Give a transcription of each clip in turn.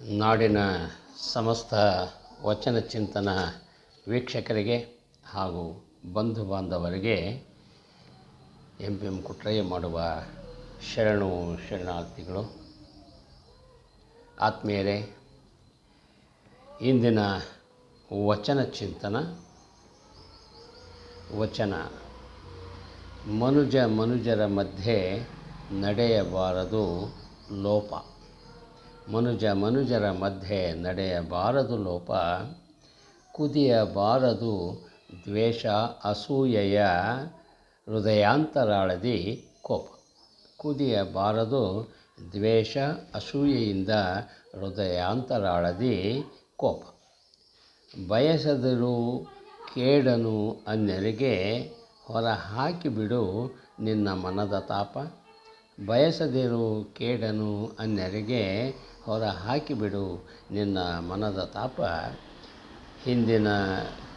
ನಾಡಿನ ಸಮಸ್ತ ವಚನ ಚಿಂತನ ವೀಕ್ಷಕರಿಗೆ ಹಾಗೂ ಬಂಧು ಬಾಂಧವರಿಗೆ ಎಂ ಕುಟ್ರಯ್ಯ ಮಾಡುವ ಶರಣಾರ್ಥಿಗಳು. ಆತ್ಮೀಯರೇ, ಇಂದಿನ ವಚನ ಚಿಂತನ ವಚನ ಮನುಜರ ಮಧ್ಯೆ ನಡೆಯಬಾರದು ಲೋಪ. ಮನುಜರ ಮಧ್ಯೆ ನಡೆಯಬಾರದು ಲೋಪ, ಕುದಿಯಬಾರದು ದ್ವೇಷ ಅಸೂಯೆಯ ಹೃದಯಾಂತರಾಳದಿ ಕೋಪ. ಕುದಿಯಬಾರದು ದ್ವೇಷ ಅಸೂಯೆಯಿಂದ ಹೃದಯಾಂತರಾಳದಿ ಕೋಪ. ಬಯಸದಿರು ಕೇಡನು ಅನ್ಯರಿಗೆ ಹೊರ ಹಾಕಿಬಿಡು ನಿನ್ನ ಮನದ ತಾಪ. ಬಯಸದಿರು ಕೇಡನು ಅನ್ಯರಿಗೆ ಹೊರ ಹಾಕಿಬಿಡು ನಿನ್ನ ಮನದ ತಾಪ. ಹಿಂದಿನ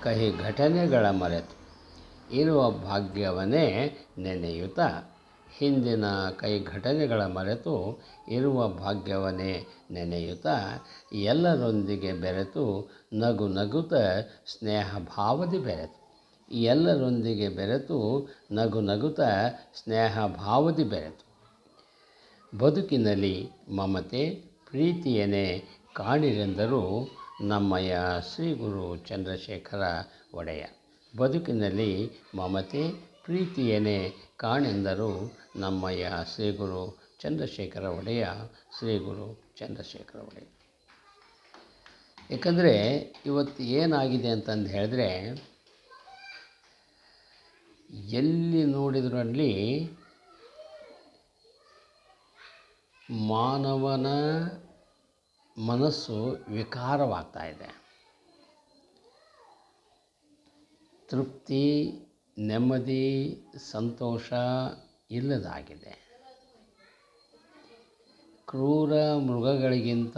ಕಹಿ ಘಟನೆಗಳ ಮರೆತು ಇರುವ ಭಾಗ್ಯವನ್ನೇ ನೆನೆಯುತ್ತಾ, ಹಿಂದಿನ ಕಹಿ ಘಟನೆಗಳ ಮರೆತು ಇರುವ ಭಾಗ್ಯವನ್ನೇ ನೆನೆಯುತ್ತಾ, ಎಲ್ಲರೊಂದಿಗೆ ಬೆರೆತು ನಗು ನಗುತ್ತ ಸ್ನೇಹ ಭಾವದಿ ಬೆರೆತು. ಎಲ್ಲರೊಂದಿಗೆ ಬೆರೆತು ನಗು ನಗುತ್ತ ಸ್ನೇಹ ಭಾವದಿ ಬೆರೆತು. ಬದುಕಿನಲ್ಲಿ ಮಮತೆ ಪ್ರೀತಿಯನ್ನೇ ಕಾಣಿರೆಂದರು ನಮ್ಮಯ್ಯ ಶ್ರೀ ಗುರು ಚಂದ್ರಶೇಖರ ಒಡೆಯ. ಬದುಕಿನಲ್ಲಿ ಮಮತೆ ಪ್ರೀತಿಯನ್ನೇ ಕಾಣೆಂದರು ನಮ್ಮಯ್ಯ ಶ್ರೀ ಗುರು ಚಂದ್ರಶೇಖರ ಒಡೆಯ. ಶ್ರೀ ಗುರು ಚಂದ್ರಶೇಖರ ಒಡೆಯ. ಏಕೆಂದರೆ ಇವತ್ತು ಏನಾಗಿದೆ ಅಂತಂದು ಹೇಳಿದ್ರೆ, ಎಲ್ಲಿ ನೋಡಿದ್ರಲ್ಲಿ ಮಾನವನ ಮನಸ್ಸು ವಿಕಾರವಾಗ್ತಾ ಇದೆ. ತೃಪ್ತಿ, ನೆಮ್ಮದಿ, ಸಂತೋಷ ಇಲ್ಲದಾಗಿದೆ. ಕ್ರೂರ ಮೃಗಗಳಿಗಿಂತ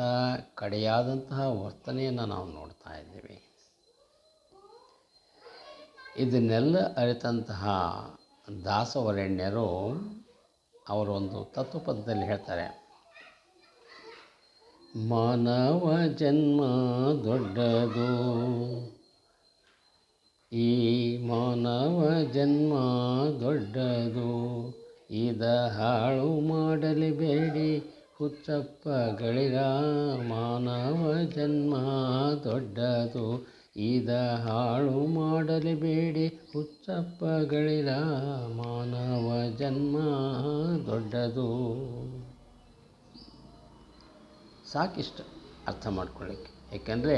ಕಡೆಯಾದಂತಹ ವರ್ತನೆಯನ್ನು ನಾವು ನೋಡ್ತಾ ಇದ್ದೀವಿ. ಇದನ್ನೆಲ್ಲ ಅರಿತಂತಹ ದಾಸವರೇಣ್ಯರು ಅವರೊಂದು ತತ್ವಪದದಲ್ಲಿ ಹೇಳ್ತಾರೆ, ಮಾನವ ಜನ್ಮ ದೊಡ್ಡದು, ಈ ಮಾನವ ಜನ್ಮ ದೊಡ್ಡದು, ಇದ ಹಾಳು ಮಾಡಲೇಬೇಡಿ ಹುಚ್ಚಪ್ಪಗಳಿರ. ಮಾನವ ಜನ್ಮ ದೊಡ್ಡದು, ಇದ ಹಾಳು ಮಾಡಲೇಬೇಡಿ ಹುಚ್ಚಪ್ಪಗಳಿರ. ಮಾನವ ಜನ್ಮ ದೊಡ್ಡದು. ಸಾಕಿಷ್ಟು ಅರ್ಥ ಮಾಡ್ಕೊಳ್ಳಿಕ್ಕೆ. ಏಕೆಂದರೆ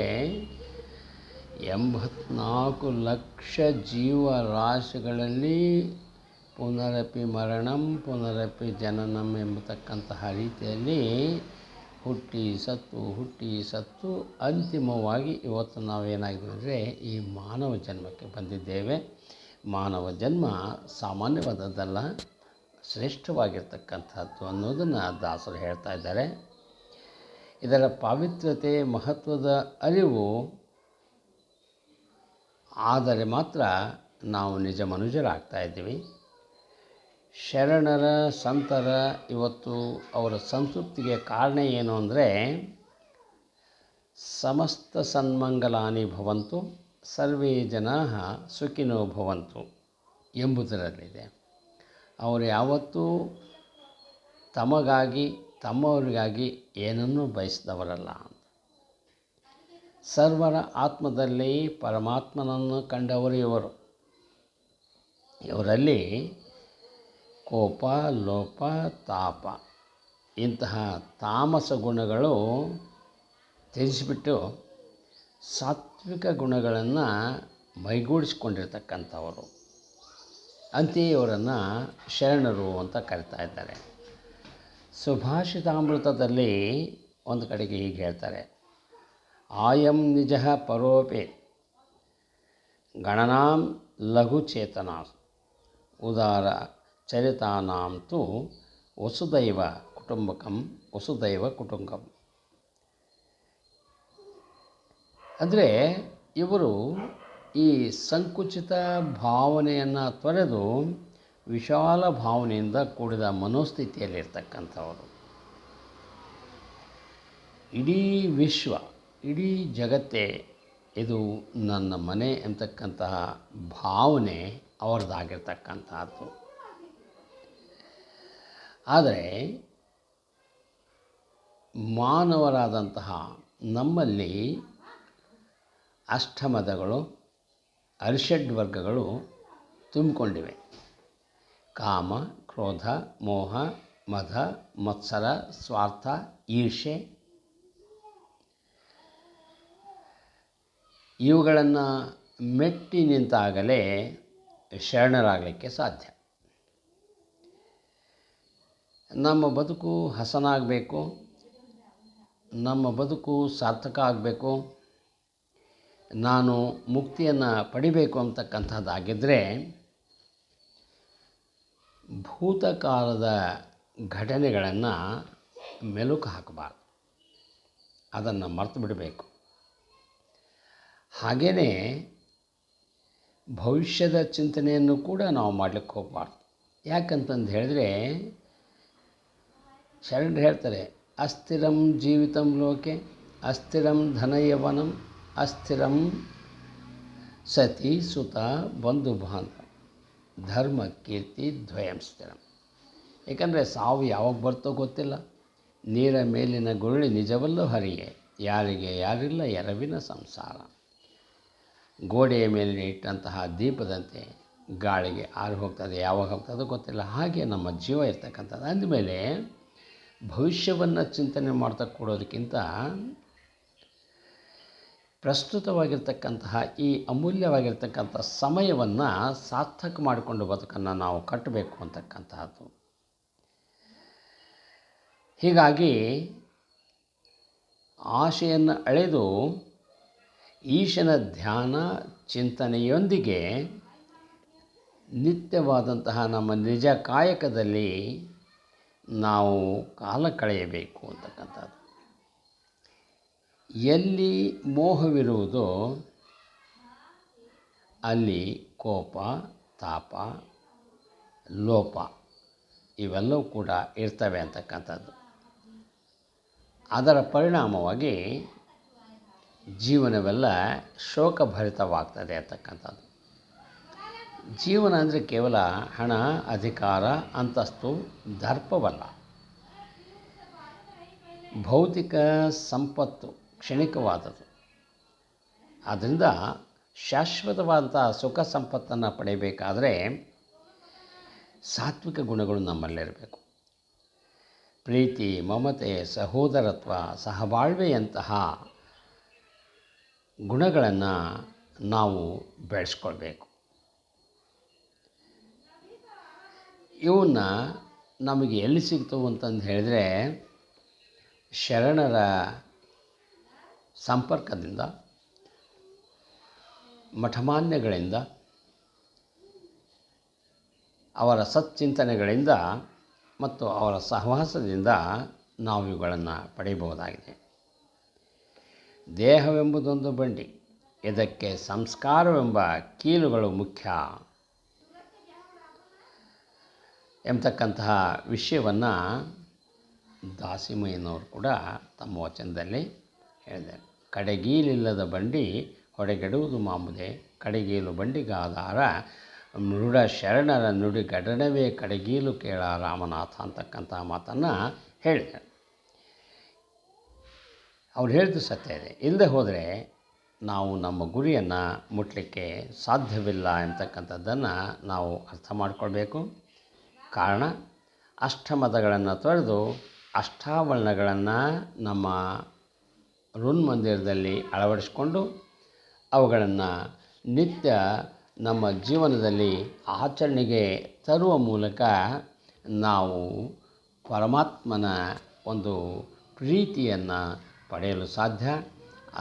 84 ಲಕ್ಷ ಜೀವರಾಶಿಗಳಲ್ಲಿ ಪುನರಪಿ ಮರಣಂ ಪುನರಪಿ ಜನನಂ ಎಂಬತಕ್ಕಂತಹ ರೀತಿಯಲ್ಲಿ ಹುಟ್ಟಿ ಸತ್ತು ಅಂತಿಮವಾಗಿ ಇವತ್ತು ನಾವೇನಾಗಿದ್ದೀವಿ ಅಂದರೆ ಈ ಮಾನವ ಜನ್ಮಕ್ಕೆ ಬಂದಿದ್ದೇವೆ. ಮಾನವ ಜನ್ಮ ಸಾಮಾನ್ಯವಾದದ್ದಲ್ಲ, ಶ್ರೇಷ್ಠವಾಗಿರ್ತಕ್ಕಂಥದ್ದು ಅನ್ನೋದನ್ನು ದಾಸರು ಹೇಳ್ತಾ ಇದ್ದಾರೆ. ಇದರ ಪಾವಿತ್ರ್ಯತೆ ಮಹತ್ವದ ಅರಿವು ಆದರೆ ಮಾತ್ರ ನಾವು ನಿಜ ಮನುಜರಾಗ್ತಾ ಇದ್ದೀವಿ. ಶರಣರ ಸಂತರ ಇವತ್ತು ಅವರ ಸಂತೃಪ್ತಿಗೆ ಕಾರಣ ಏನು ಅಂದರೆ, ಸಮಸ್ತ ಸನ್ಮಂಗಲಾನಿ ಭವಂತು ಸರ್ವೇ ಜನಾಃ ಸುಖಿನೋ ಭವಂತು ಎಂಬುದರಲ್ಲಿದೆ. ಅವರು ಯಾವತ್ತೂ ತಮಗಾಗಿ ತಮ್ಮವರಿಗಾಗಿ ಏನನ್ನೂ ಬಯಸಿದವರಲ್ಲ. ಸರ್ವರ ಆತ್ಮದಲ್ಲಿ ಪರಮಾತ್ಮನನ್ನು ಕಂಡವರು ಇವರು. ಇವರಲ್ಲಿ ಕೋಪ, ಲೋಪ, ತಾಪ ಇಂತಹ ತಾಮಸ ಗುಣಗಳು ತ್ಯಜಿಸಿಬಿಟ್ಟು ಸಾತ್ವಿಕ ಗುಣಗಳನ್ನು ಮೈಗೂಡಿಸಿಕೊಂಡಿರ್ತಕ್ಕಂಥವರು. ಅಂತೆಯೇ ಇವರನ್ನು ಶರಣರು ಅಂತ ಕರಿತಾ ಇದ್ದಾರೆ. ಸುಭಾಷಿತಾಮೃತದಲ್ಲಿ ಒಂದು ಕಡೆಗೆ ಹೀಗೆ ಹೇಳ್ತಾರೆ, ಆಯಂ ನಿಜ ಪರೋಪೆ ಗಣನಾಂ ಲಘುಚೇತನಾ ಉದಾರ ಚರಿತಾನಾಂ ತು ವಸುದೈವ ಕುಟುಂಬಕಂ. ಅಂದರೆ ಇವರು ಈ ಸಂಕುಚಿತ ಭಾವನೆಯನ್ನು ತೊರೆದು ವಿಶಾಲ ಭಾವನೆಯಿಂದ ಕೂಡಿದ ಮನೋಸ್ಥಿತಿಯಲ್ಲಿರ್ತಕ್ಕಂಥವರು. ಇಡೀ ವಿಶ್ವ, ಇಡೀ ಜಗತ್ತೇ ಇದು ನನ್ನ ಮನೆ ಎಂತಕ್ಕಂತಹ ಭಾವನೆ ಅವ್ರದ್ದಾಗಿರ್ತಕ್ಕಂಥದ್ದು. ಆದರೆ ಮಾನವರಾದಂತಹ ನಮ್ಮಲ್ಲಿ ಅಷ್ಟಮದಗಳು, ಅರಿಷಡ್ವರ್ಗಗಳು ತುಂಬಿಕೊಂಡಿವೆ. ಕಾಮ, ಕ್ರೋಧ, ಮೋಹ, ಮದ, ಮತ್ಸರ, ಸ್ವಾರ್ಥ, ಈರ್ಷೆ ಇವುಗಳನ್ನು ಮೆಟ್ಟಿ ನಿಂತಾಗಲೇ ಶರಣರಾಗಲಿಕ್ಕೆ ಸಾಧ್ಯ. ನಮ್ಮ ಬದುಕು ಹಸನಾಗಬೇಕು, ನಮ್ಮ ಬದುಕು ಸಾರ್ಥಕ ಆಗಬೇಕು, ನಾನು ಮುಕ್ತಿಯನ್ನು ಪಡಿಬೇಕು ಅಂತಕ್ಕಂಥದ್ದಾಗಿದ್ದರೆ ಭೂತಕಾಲದ ಘಟನೆಗಳನ್ನು ಮೆಲುಕು ಹಾಕಬಾರ್ದು, ಅದನ್ನು ಮರೆತು ಬಿಡಬೇಕು. ಹಾಗೆಯೇ ಭವಿಷ್ಯದ ಚಿಂತನೆಯನ್ನು ಕೂಡ ನಾವು ಮಾಡಲಿಕ್ಕೆ ಹೋಗಬಾರ್ದು. ಯಾಕಂತಂದು ಹೇಳಿದ್ರೆ ಶರಣರು ಹೇಳ್ತಾರೆ, ಅಸ್ಥಿರಂ ಜೀವಿತಂ ಲೋಕೆ ಅಸ್ಥಿರಂ ಧನಯವನಂ ಅಸ್ಥಿರಂ ಸತಿ ಸುತ ಬಂಧು ಬಾಂಧವ ಧರ್ಮ ಕೀರ್ತಿ ದ್ವಯಂ ಸ್ಥಿರಂ. ಏಕೆಂದರೆ ಸಾವು ಯಾವಾಗ ಬರ್ತೋ ಗೊತ್ತಿಲ್ಲ. ನೀರ ಮೇಲಿನ ಗುರುಳಿ ನಿಜವಲ್ಲೂ ಹರಿಗೆ, ಯಾರಿಗೆ ಯಾರಿಲ್ಲ ಎರವಿನ ಸಂಸಾರ. ಗೋಡೆಯ ಮೇಲೆ ಇಟ್ಟಂತಹ ದೀಪದಂತೆ ಗಾಳಿಗೆ ಆರಿ ಹೋಗ್ತದೆ, ಯಾವಾಗ ಹೋಗ್ತದೋ ಗೊತ್ತಿಲ್ಲ. ಹಾಗೆ ನಮ್ಮ ಜೀವ ಇರ್ತಕ್ಕಂಥದ್ದು. ಅಂದಮೇಲೆ ಭವಿಷ್ಯವನ್ನು ಚಿಂತನೆ ಮಾಡ್ತಾ ಕೊಡೋದಕ್ಕಿಂತ ಪ್ರಸ್ತುತವಾಗಿರ್ತಕ್ಕಂತಹ ಈ ಅಮೂಲ್ಯವಾಗಿರ್ತಕ್ಕಂಥ ಸಮಯವನ್ನು ಸಾರ್ಥಕ ಮಾಡಿಕೊಂಡು ಬದುಕನ್ನು ನಾವು ಕಟ್ಟಬೇಕು ಅಂತಕ್ಕಂತಹದ್ದು. ಹೀಗಾಗಿ ಆಶೆಯನ್ನು ಅಳೆದು ಈಶನ ಧ್ಯಾನ ಚಿಂತನೆಯೊಂದಿಗೆ ನಿತ್ಯವಾದಂತಹ ನಮ್ಮ ನಿಜ ಕಾಯಕದಲ್ಲಿ ನಾವು ಕಾಲ ಕಳೆಯಬೇಕು ಅಂತಕ್ಕಂಥದ್ದು. ಎಲ್ಲಿ ಮೋಹವಿರುವುದೋ ಅಲ್ಲಿ ಕೋಪ, ತಾಪ, ಲೋಪ ಇವೆಲ್ಲವೂ ಕೂಡ ಇರ್ತವೆ ಅಂತಕ್ಕಂಥದ್ದು. ಅದರ ಪರಿಣಾಮವಾಗಿ ಜೀವನವೆಲ್ಲ ಶೋಕಭರಿತವಾಗ್ತದೆ ಅಂತಕ್ಕಂಥದ್ದು. ಜೀವನ ಅಂದರೆ ಕೇವಲ ಹಣ, ಅಧಿಕಾರ, ಅಂತಸ್ತು, ದರ್ಪವಲ್ಲ. ಭೌತಿಕ ಸಂಪತ್ತು ಕ್ಷಣಿಕವಾದದ್ದು. ಆದ್ದರಿಂದ ಶಾಶ್ವತವಾದಂಥ ಸುಖ ಸಂಪತ್ತನ್ನು ಪಡೆಯಬೇಕಾದರೆ ಸಾತ್ವಿಕ ಗುಣಗಳು ನಮ್ಮಲ್ಲಿರಬೇಕು. ಪ್ರೀತಿ, ಮಮತೆ, ಸಹೋದರತ್ವ, ಸಹಬಾಳ್ವೆಯಂತಹ ಗುಣಗಳನ್ನು ನಾವು ಬೆಳೆಸ್ಕೊಳ್ಬೇಕು. ಇವನ್ನ ನಮಗೆ ಎಲ್ಲಿ ಸಿಗ್ತವೆ ಅಂತಂದು ಹೇಳಿದರೆ ಶರಣರ ಸಂಪರ್ಕದಿಂದ, ಮಠಮಾನ್ಯಗಳಿಂದ, ಅವರ ಸಚ್ಚಿಂತನೆಗಳಿಂದ ಮತ್ತು ಅವರ ಸಹವಾಸದಿಂದ ನಾವು ಇವುಗಳನ್ನು ಪಡೆಯಬಹುದಾಗಿದೆ. ದೇಹವೆಂಬುದೊಂದು ಬಂಡಿ, ಇದಕ್ಕೆ ಸಂಸ್ಕಾರವೆಂಬ ಕೀಲುಗಳು ಮುಖ್ಯ ಎಂಬತಕ್ಕಂತಹ ವಿಷಯವನ್ನು ದಾಸಿಮಯ್ಯನವರು ಕೂಡ ತಮ್ಮ ವಚನದಲ್ಲಿ ಹೇಳಿದ್ದಾರೆ. ಕಡೆಗೀಲಿಲ್ಲದ ಬಂಡಿ ಹೊಡೆಗೆಡುವುದು ಮಾಮೂಲೆ, ಕಡೆಗೀಲು ಬಂಡಿಗಾಧಾರ ಮೃಡ ಶರಣರ ನುಡಿ ಗಡಣವೇ ಕಡೆಗೀಲು ಕೇಳ ರಾಮನಾಥ ಅಂತಕ್ಕಂತಹ ಮಾತನ್ನು ಹೇಳಿದ್ದಾರೆ. ಅವ್ರು ಹೇಳಿದ್ದು ಸತ್ಯ ಇದೆ. ಇಲ್ಲದೆ ಹೋದರೆ ನಾವು ನಮ್ಮ ಗುರಿಯನ್ನು ಮುಟ್ಟಲಿಕ್ಕೆ ಸಾಧ್ಯವಿಲ್ಲ ಎಂತಕ್ಕಂಥದ್ದನ್ನು ನಾವು ಅರ್ಥ ಮಾಡಿಕೊಳ್ಬೇಕು. ಕಾರಣ ಅಷ್ಟಮದಗಳನ್ನು ತೊರೆದು ಅಷ್ಟಾವರಣಗಳನ್ನು ನಮ್ಮ ಋನ್ಮಂದಿರದಲ್ಲಿ ಅಳವಡಿಸಿಕೊಂಡು ಅವುಗಳನ್ನು ನಿತ್ಯ ನಮ್ಮ ಜೀವನದಲ್ಲಿ ಆಚರಣೆಗೆ ತರುವ ಮೂಲಕ ನಾವು ಪರಮಾತ್ಮನ ಒಂದು ಪ್ರೀತಿಯನ್ನು ಪಡೆಯಲು ಸಾಧ್ಯ.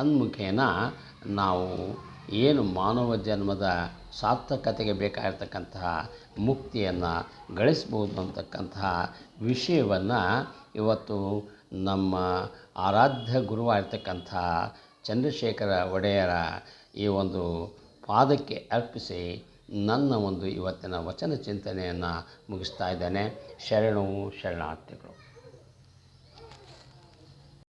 ಅನ್ಮುಖೇನ ನಾವು ಏನು ಮಾನವ ಜನ್ಮದ ಸಾರ್ಥಕತೆಗೆ ಬೇಕಾಗಿರ್ತಕ್ಕಂತಹ ಮುಕ್ತಿಯನ್ನು ಗಳಿಸ್ಬೋದು ಅಂತಕ್ಕಂತಹ ವಿಷಯವನ್ನು ಇವತ್ತು ನಮ್ಮ ಆರಾಧ್ಯ ಗುರುವಾಗಿರ್ತಕ್ಕಂಥ ಚಂದ್ರಶೇಖರ ಒಡೆಯರ ಈ ಒಂದು ಪಾದಕ್ಕೆ ಅರ್ಪಿಸಿ ನನ್ನ ಒಂದು ಇವತ್ತಿನ ವಚನ ಚಿಂತನೆಯನ್ನು ಮುಗಿಸ್ತಾ ಇದ್ದೇನೆ. ಶರಣು ಶರಣಾರ್ಥಿಗಳು.